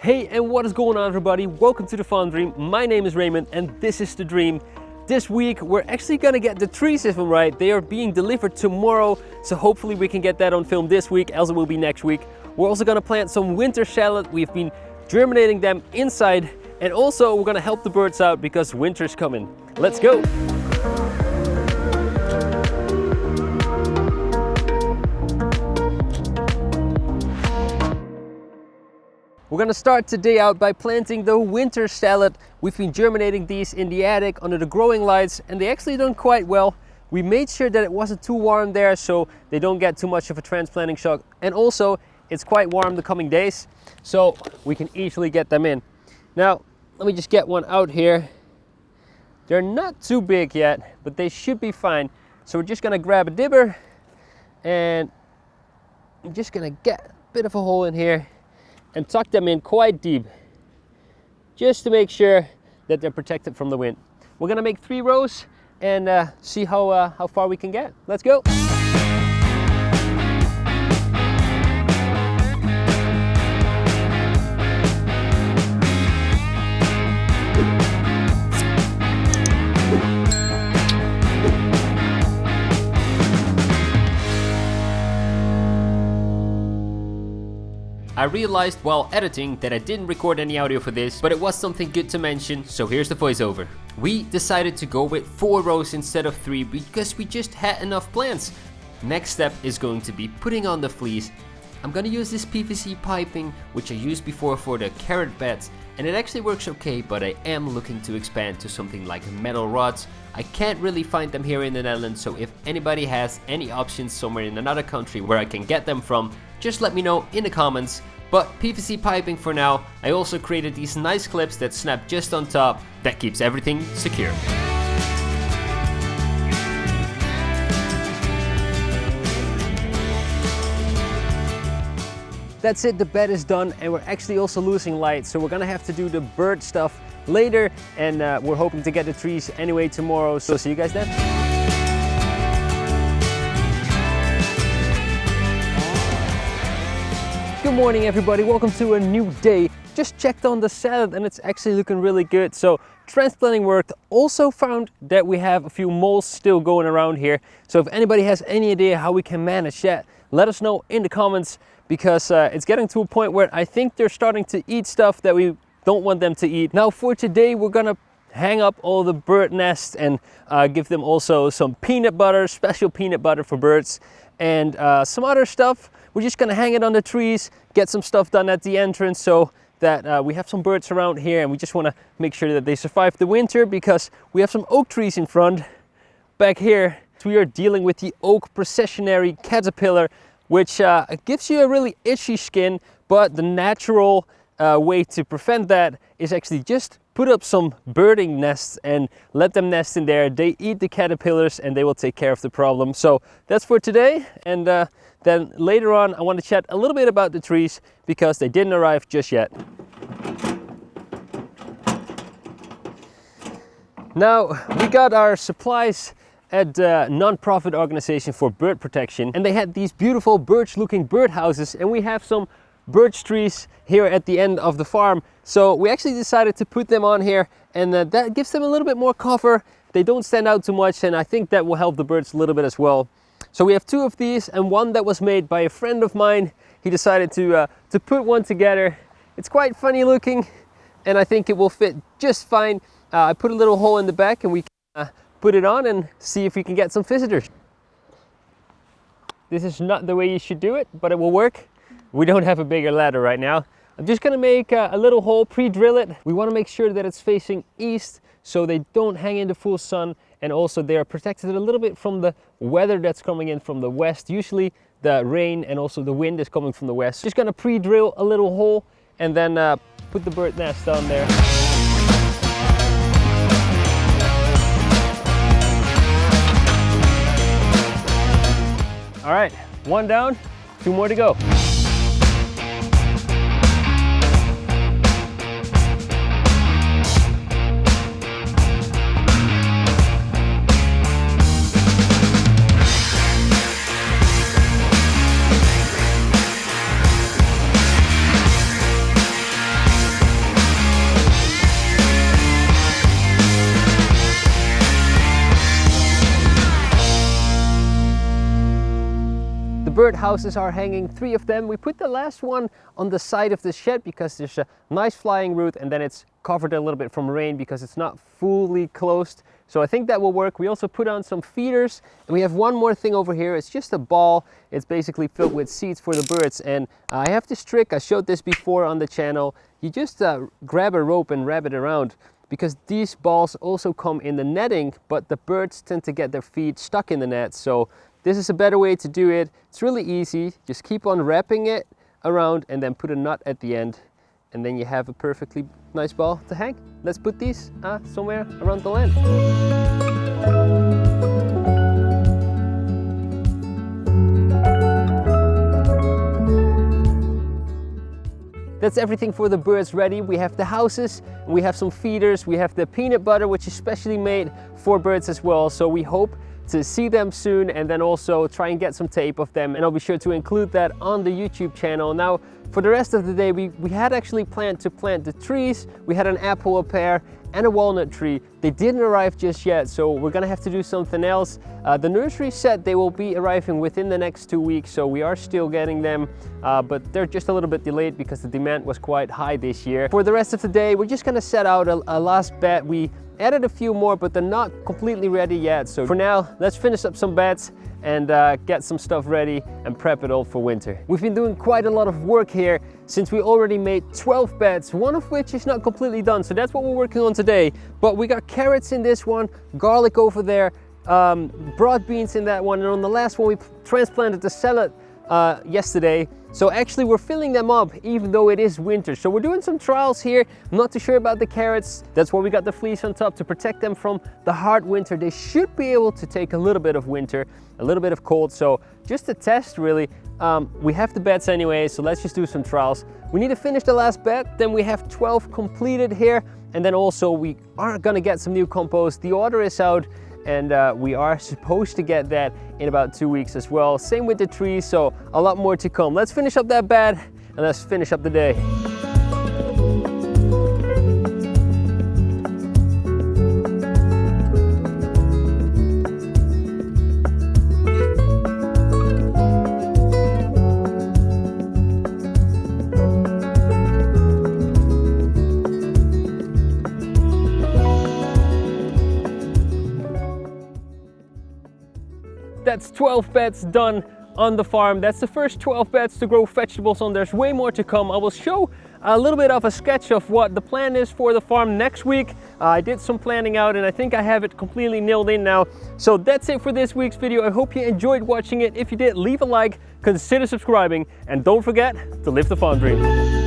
Hey, and what is going on, everybody? Welcome to the Fun Dream. My name is Raymond and this is the dream. This week we're actually gonna get the tree system right. They are being delivered tomorrow, so hopefully we can get that on film this week, else it will be next week. We're also gonna plant some winter salad. We've been germinating them inside, and also we're gonna help the birds out because winter's coming. Let's go! We're gonna start today out by planting the winter salad. We've been germinating these in the attic under the growing lights, and they actually done quite well. We made sure that it wasn't too warm there so they don't get too much of a transplanting shock. And also, it's quite warm the coming days, so we can easily get them in. Now, let me just get one out here. They're not too big yet, but they should be fine. So we're just gonna grab a dibber, and I'm just gonna get a bit of a hole in here and tuck them in quite deep, just to make sure that they're protected from the wind. We're gonna make 3 rows and see how far we can get. Let's go. I realized while editing that I didn't record any audio for this, but it was something good to mention, so here's the voiceover. We decided to go with 4 rows instead of 3 because we just had enough plants. Next step is going to be putting on the fleece. I'm gonna use this PVC piping, which I used before for the carrot beds, and it actually works okay, but I am looking to expand to something like metal rods. I can't really find them here in the Netherlands, so if anybody has any options somewhere in another country where I can get them from, just let me know in the comments. But PVC piping for now. I also created these nice clips that snap just on top. That keeps everything secure. That's it, the bed is done, and we're actually also losing light, so we're gonna have to do the bird stuff later, and we're hoping to get the trees anyway tomorrow, so see you guys then. Good morning, everybody. Welcome to a new day. Just checked on the salad and it's actually looking really good. So transplanting worked. Also found that we have a few moles still going around here. So if anybody has any idea how we can manage that, let us know in the comments, because it's getting to a point where I think they're starting to eat stuff that we don't want them to eat. Now for today, we're gonna hang up all the bird nests and give them also some peanut butter, special peanut butter for birds, and some other stuff. We're just gonna hang it on the trees, get some stuff done at the entrance so that we have some birds around here, and we just wanna make sure that they survive the winter because we have some oak trees in front. Back here, we are dealing with the oak processionary caterpillar, which gives you a really itchy skin, but the natural way to prevent that is actually just put up some birding nests and let them nest in there. They eat the caterpillars and they will take care of the problem. So that's for today, and then later on I want to chat a little bit about the trees because they didn't arrive just yet. Now we got our supplies at a non-profit organization for bird protection, and they had these beautiful birch looking birdhouses, and we have some birch trees here at the end of the farm. So we actually decided to put them on here, and that gives them a little bit more cover. They don't stand out too much, and I think that will help the birds a little bit as well. So we have 2 of these, and one that was made by a friend of mine. He decided to put one together. It's quite funny looking, and I think it will fit just fine. I put a little hole in the back, and we can put it on and see if we can get some visitors. This is not the way you should do it, but it will work. We don't have a bigger ladder right now. I'm just gonna make a little hole, pre-drill it. We wanna make sure that it's facing east so they don't hang in the full sun, and also they are protected a little bit from the weather that's coming in from the west. Usually the rain and also the wind is coming from the west. Just gonna pre-drill a little hole and then put the bird nest down there. All right, 1 down, 2 more to go. bird houses are hanging, 3 of them. We put the last one on the side of the shed because there's a nice flying route, and then it's covered a little bit from rain because it's not fully closed. So I think that will work. We also put on some feeders, and we have one more thing over here. It's just a ball. It's basically filled with seeds for the birds, and I have this trick. I showed this before on the channel. You just grab a rope and wrap it around, because these balls also come in the netting, but the birds tend to get their feet stuck in the net. So this is a better way to do it. It's really easy. Just keep on wrapping it around and then put a nut at the end, and then you have a perfectly nice ball to hang. Let's put these somewhere around the land. That's everything for the birds ready. We have the houses, we have some feeders, we have the peanut butter, which is specially made for birds as well. So we hope to see them soon, and then also try and get some tape of them, and I'll be sure to include that on the YouTube channel. Now, for the rest of the day, we had actually planned to plant the trees. We had an apple, a pear, and a walnut tree. They didn't arrive just yet, so we're gonna have to do something else. The nursery said they will be arriving within the next 2 weeks, so we are still getting them, but they're just a little bit delayed because the demand was quite high this year. For the rest of the day, we're just gonna set out a last bed. We added a few more, but they're not completely ready yet. So for now, let's finish up some beds and get some stuff ready and prep it all for winter. We've been doing quite a lot of work here since we already made 12 beds, one of which is not completely done. So that's what we're working on today. But we got carrots in this one, garlic over there, broad beans in that one, and on the last one we transplanted the salad yesterday. So actually we're filling them up even though it is winter. So we're doing some trials here. I'm not too sure about the carrots. That's why we got the fleece on top to protect them from the hard winter. They should be able to take a little bit of winter, a little bit of cold. So just a test really. We have the beds anyway, so let's just do some trials. We need to finish the last bed, then we have 12 completed here. And then also we are gonna get some new compost. The order is out, and we are supposed to get that in about 2 weeks as well. Same with the trees, so a lot more to come. Let's finish up that bed and let's finish up the day. That's 12 beds done on the farm. That's the first 12 beds to grow vegetables on. There's way more to come. I will show a little bit of a sketch of what the plan is for the farm next week. I did some planning out and I think I have it completely nailed in now. So that's it for this week's video. I hope you enjoyed watching it. If you did, leave a like, consider subscribing, and don't forget to live the farm dream.